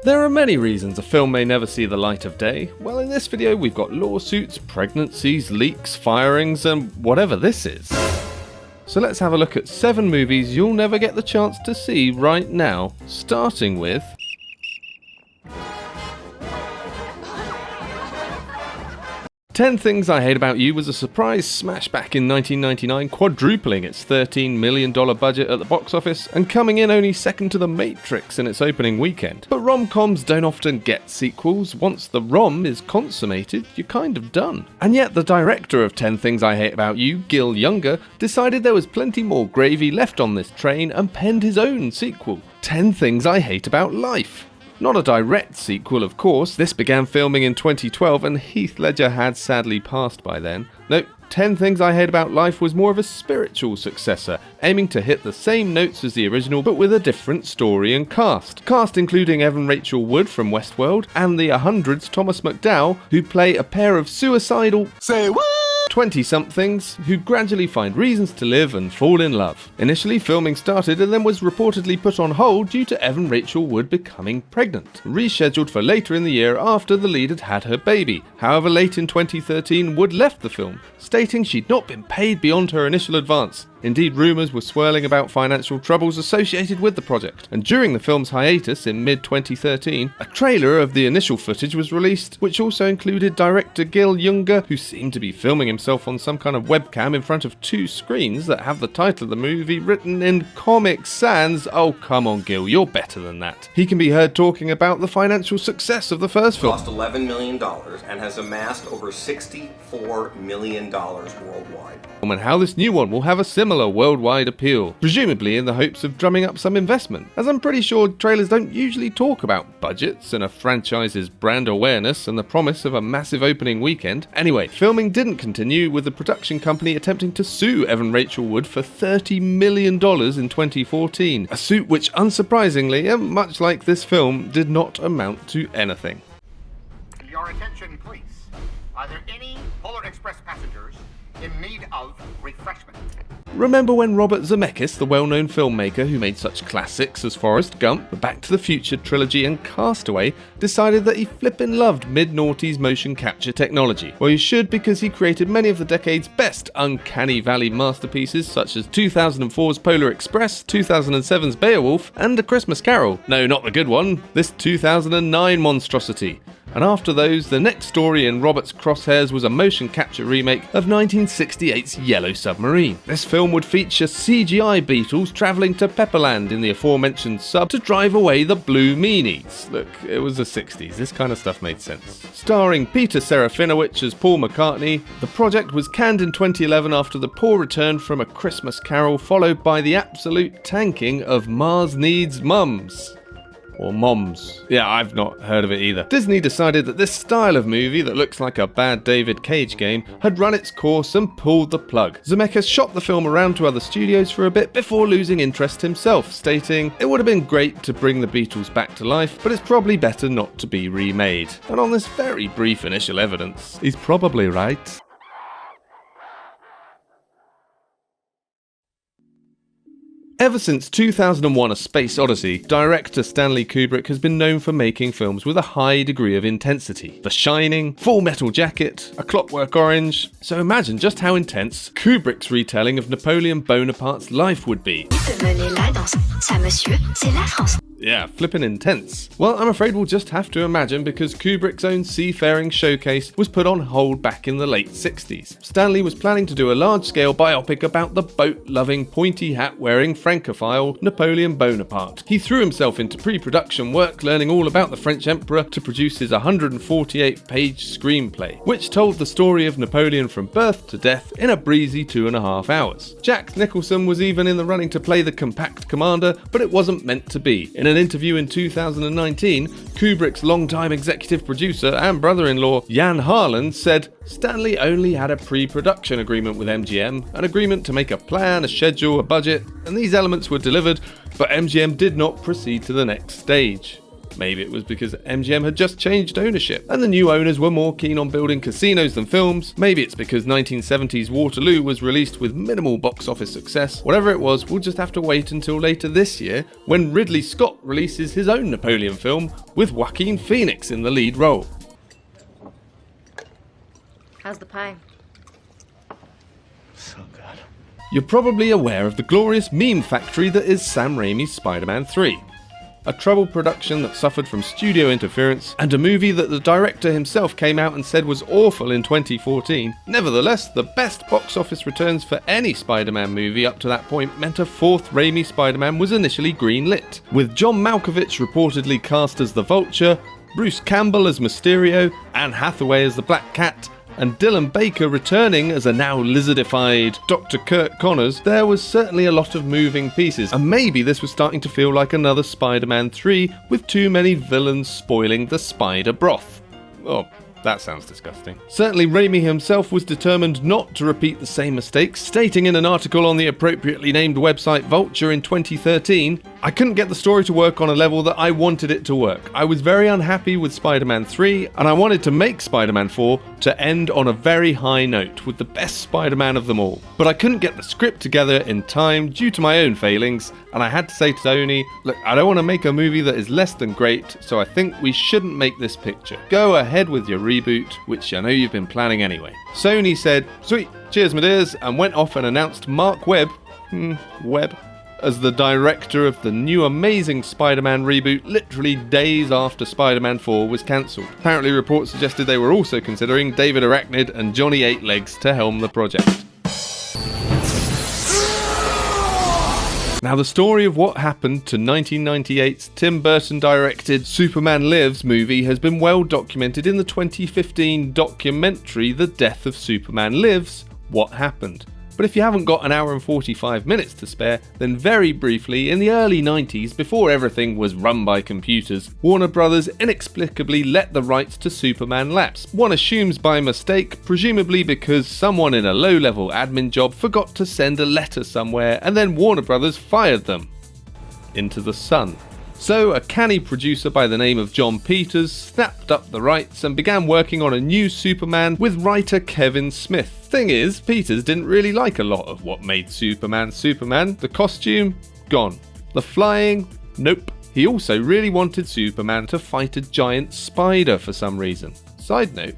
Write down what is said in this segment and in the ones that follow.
There are many reasons a film may never see the light of day. Well, in this video we've got lawsuits, pregnancies, leaks, firings, and whatever this is. So let's have a look at 7 movies you'll never get the chance to see right now, starting with 10 Things I Hate About You was a surprise smash back in 1999, quadrupling its $13 million budget at the box office and coming in only second to The Matrix in its opening weekend. But rom-coms don't often get sequels. Once the rom is consummated, you're kind of done. And yet the director of 10 Things I Hate About You, Gil Younger, decided there was plenty more gravy left on this train and penned his own sequel, 10 Things I Hate About Life. Not a direct sequel, of course. This began filming in 2012 and Heath Ledger had sadly passed by then. No, 10 Things I Hate About Life was more of a spiritual successor, aiming to hit the same notes as the original but with a different story and cast. Cast including Evan Rachel Wood from Westworld and the 100's Thomas McDowell, who play a pair of suicidal 20-somethings who gradually find reasons to live and fall in love. Initially, filming started and then was reportedly put on hold due to Evan Rachel Wood becoming pregnant, rescheduled for later in the year after the lead had had her baby. However, late in 2013, Wood left the film, stating she'd not been paid beyond her initial advance. Indeed, rumours were swirling about financial troubles associated with the project, and during the film's hiatus in mid-2013, a trailer of the initial footage was released, which also included director Gil Younger, who seemed to be filming himself on some kind of webcam in front of 2 screens that have the title of the movie written in Comic Sans. Oh, come on, Gil, you're better than that. He can be heard talking about the financial success of the first film. Cost $11 million and has amassed over $64 million worldwide. And how this new one will have a similar worldwide appeal, presumably in the hopes of drumming up some investment, as I'm pretty sure trailers don't usually talk about budgets and a franchise's brand awareness and the promise of a massive opening weekend. Anyway, filming didn't continue, with the production company attempting to sue Evan Rachel Wood for $30 million in 2014, a suit which unsurprisingly, and much like this film, did not amount to anything. Your attention, please. Are there any Polar Express passengers in need of refreshment? Remember when Robert Zemeckis, the well-known filmmaker who made such classics as Forrest Gump, the Back to the Future trilogy and Castaway, decided that he flippin' loved mid-noughties motion capture technology? Well, you should, because he created many of the decade's best Uncanny Valley masterpieces such as 2004's Polar Express, 2007's Beowulf, and A Christmas Carol. No, not the good one, this 2009 monstrosity. And after those, the next story in Robert's crosshairs was a motion capture remake of 1968's Yellow Submarine. This film would feature CGI beetles travelling to Pepperland in the aforementioned sub to drive away the blue meanies. Look, it was the 60s, this kind of stuff made sense. Starring Peter Serafinowicz as Paul McCartney, the project was canned in 2011 after the poor return from A Christmas Carol, followed by the absolute tanking of Mars Needs Mums. Or Moms. Yeah, I've not heard of it either. Disney decided that this style of movie that looks like a bad David Cage game had run its course and pulled the plug. Zemeckis shot the film around to other studios for a bit before losing interest himself, stating, "It would have been great to bring the Beatles back to life, but it's probably better not to be remade." And on this very brief initial evidence, he's probably right. Ever since 2001: A Space Odyssey, director Stanley Kubrick has been known for making films with a high degree of intensity. The Shining, Full Metal Jacket, A Clockwork Orange. So imagine just how intense Kubrick's retelling of Napoleon Bonaparte's life would be. Yeah, flippin' intense. Well, I'm afraid we'll just have to imagine, because Kubrick's own seafaring showcase was put on hold back in the late 60s. Stanley was planning to do a large-scale biopic about the boat-loving, pointy hat-wearing Francophile Napoleon Bonaparte. He threw himself into pre-production work, learning all about the French Emperor to produce his 148-page screenplay, which told the story of Napoleon from birth to death in a breezy 2.5 hours. Jack Nicholson was even in the running to play the compact commander, but it wasn't meant to be. In an interview in 2019, Kubrick's longtime executive producer and brother-in-law Jan Harlan said, "Stanley only had a pre-production agreement with MGM, an agreement to make a plan, a schedule, a budget, and these elements were delivered, but MGM did not proceed to the next stage." Maybe it was because MGM had just changed ownership, and the new owners were more keen on building casinos than films. Maybe it's because 1970s Waterloo was released with minimal box office success. Whatever it was, we'll just have to wait until later this year, when Ridley Scott releases his own Napoleon film with Joaquin Phoenix in the lead role. How's the pie? So good. You're probably aware of the glorious meme factory that is Sam Raimi's Spider-Man 3. A troubled production that suffered from studio interference, and a movie that the director himself came out and said was awful in 2014. Nevertheless, the best box office returns for any Spider-Man movie up to that point meant a fourth Raimi Spider-Man was initially greenlit, with John Malkovich reportedly cast as the Vulture, Bruce Campbell as Mysterio, Anne Hathaway as the Black Cat, and Dylan Baker returning as a now lizardified Dr. Kurt Connors. There was certainly a lot of moving pieces, and maybe this was starting to feel like another Spider-Man 3 with too many villains spoiling the spider broth. Oh, that sounds disgusting. Certainly Raimi himself was determined not to repeat the same mistakes, stating in an article on the appropriately named website Vulture in 2013, "I couldn't get the story to work on a level that I wanted it to work. I was very unhappy with Spider-Man 3, and I wanted to make Spider-Man 4 to end on a very high note with the best Spider-Man of them all. But I couldn't get the script together in time due to my own failings, and I had to say to Sony, look, I don't want to make a movie that is less than great, so I think we shouldn't make this picture. Go ahead with your reboot, which I know you've been planning anyway." Sony said, "Sweet, cheers my dears," and went off and announced Mark Webb as the director of the new amazing Spider-Man reboot literally days after Spider-Man 4 was cancelled. Apparently reports suggested they were also considering David Arachnid and Johnny 8-Legs to helm the project. Now, the story of what happened to 1998's Tim Burton directed Superman Lives movie has been well documented in the 2015 documentary The Death of Superman Lives: What Happened. But if you haven't got an hour and 45 minutes to spare, then very briefly, in the early 90s, before everything was run by computers, Warner Brothers inexplicably let the rights to Superman lapse. One assumes by mistake, presumably because someone in a low-level admin job forgot to send a letter somewhere, and then Warner Brothers fired them. Into the sun. So, a canny producer by the name of John Peters snapped up the rights and began working on a new Superman with writer Kevin Smith. Thing is, Peters didn't really like a lot of what made Superman Superman. The costume? Gone. The flying? Nope. He also really wanted Superman to fight a giant spider for some reason. Side note,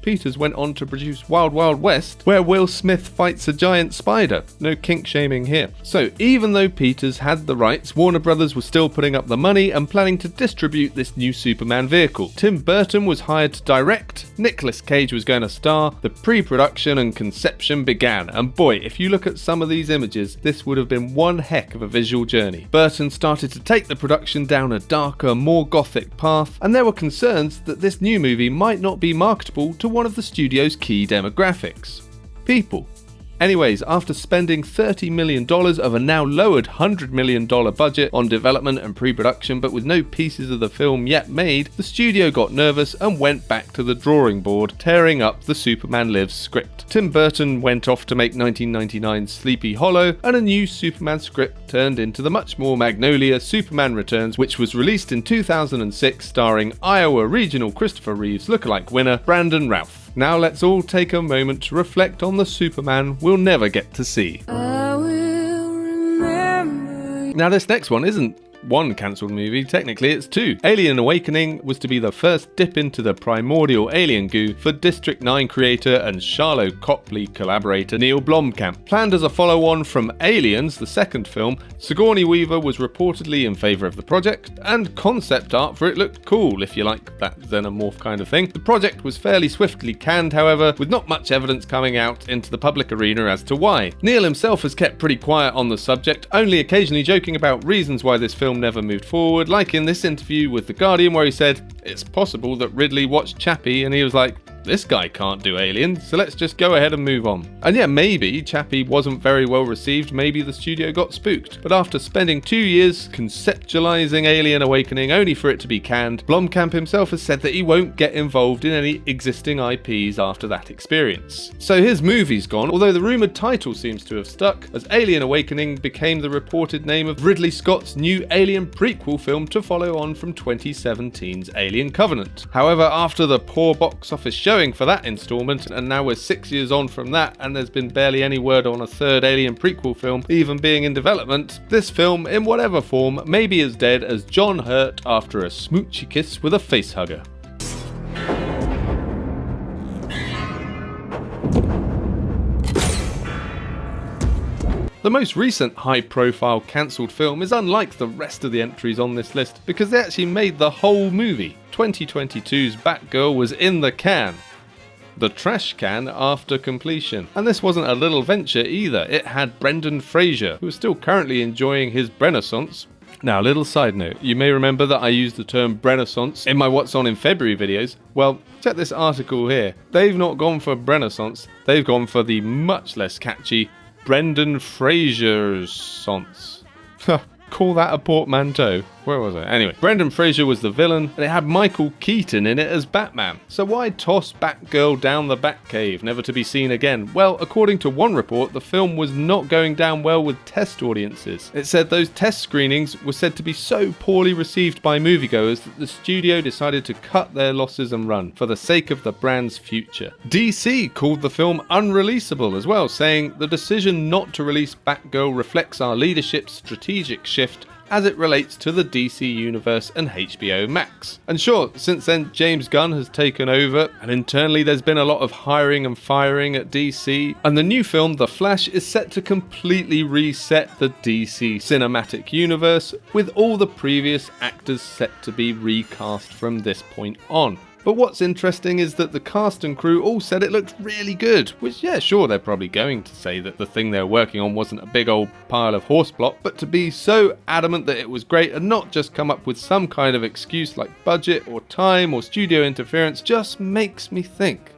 Peters went on to produce Wild Wild West, where Will Smith fights a giant spider. No kink shaming here. So even though Peters had the rights, Warner Brothers was still putting up the money and planning to distribute this new Superman vehicle. Tim Burton was hired to direct, Nicolas Cage was going to star, the pre-production and conception began, and boy, if you look at some of these images, this would have been one heck of a visual journey. Burton started to take the production down a darker, more gothic path, and there were concerns that this new movie might not be marketable to one of the studio's key demographics: people. Anyways, after spending $30 million of a now lowered $100 million budget on development and pre-production, but with no pieces of the film yet made, the studio got nervous and went back to the drawing board, tearing up the Superman Lives script. Tim Burton went off to make 1999's Sleepy Hollow, and a new Superman script turned into the much more Magnolia Superman Returns, which was released in 2006, starring Iowa Regional Christopher Reeves lookalike winner Brandon Routh. Now let's all take a moment to reflect on the Superman we'll never get to see. Now this next one isn't one cancelled movie, technically it's two. Alien Awakening was to be the first dip into the primordial alien goo for District 9 creator and Charlotte Copley collaborator Neil Blomkamp. Planned as a follow-on from Aliens, the second film, Sigourney Weaver was reportedly in favour of the project, and concept art for it looked cool, if you like that xenomorph kind of thing. The project was fairly swiftly canned, however, with not much evidence coming out into the public arena as to why. Neil himself has kept pretty quiet on the subject, only occasionally joking about reasons why this film never moved forward, like in this interview with The Guardian where he said it's possible that Ridley watched Chappie and he was like, this guy can't do Alien, so let's just go ahead and move on. And yeah, maybe Chappie wasn't very well received, maybe the studio got spooked. But after spending 2 years conceptualizing Alien Awakening only for it to be canned, Blomkamp himself has said that he won't get involved in any existing IPs after that experience. So his movie's gone, although the rumoured title seems to have stuck, as Alien Awakening became the reported name of Ridley Scott's new Alien prequel film to follow on from 2017's Alien Covenant. However, after the poor box office showing for that installment, and now we're 6 years on from that and there's been barely any word on a third Alien prequel film even being in development, this film, in whatever form, may be as dead as John Hurt after a smoochy kiss with a facehugger. The most recent high-profile cancelled film is unlike the rest of the entries on this list because they actually made the whole movie. 2022's Batgirl was in the can. The trash can after completion. And this wasn't a little venture either. It had Brendan Fraser, who is still currently enjoying his Renaissance. Now, a little side note, you may remember that I used the term Renaissance in my What's On in February videos. Well, check this article here. They've not gone for Renaissance, they've gone for the much less catchy Brendan Fraser's songs. Call that a portmanteau. Where was I? Anyway, Brendan Fraser was the villain, and it had Michael Keaton in it as Batman. So why toss Batgirl down the Batcave, never to be seen again? Well, according to one report, the film was not going down well with test audiences. It said those test screenings were said to be so poorly received by moviegoers that the studio decided to cut their losses and run, for the sake of the brand's future. DC called the film unreleasable as well, saying the decision not to release Batgirl reflects our leadership's strategic shift as it relates to the DC Universe and HBO Max. And sure, since then James Gunn has taken over, and internally there's been a lot of hiring and firing at DC, and the new film The Flash is set to completely reset the DC cinematic universe, with all the previous actors set to be recast from this point on. But what's interesting is that the cast and crew all said it looked really good, which yeah, sure, they're probably going to say that the thing they're working on wasn't a big old pile of horseplot, but to be so adamant that it was great and not just come up with some kind of excuse like budget or time or studio interference just makes me think,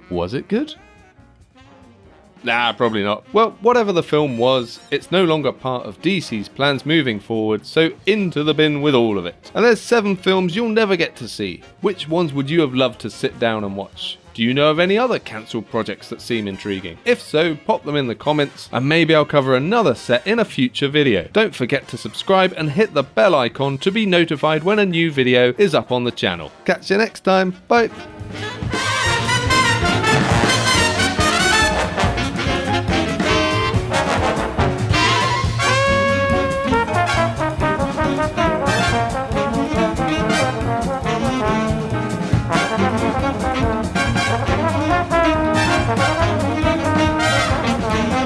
was it good? Nah, probably not. Well, whatever the film was, it's no longer part of DC's plans moving forward, so into the bin with all of it. And there's 7 films you'll never get to see. Which ones would you have loved to sit down and watch? Do you know of any other cancelled projects that seem intriguing? If so, pop them in the comments, and maybe I'll cover another set in a future video. Don't forget to subscribe and hit the bell icon to be notified when a new video is up on the channel. Catch you next time, bye!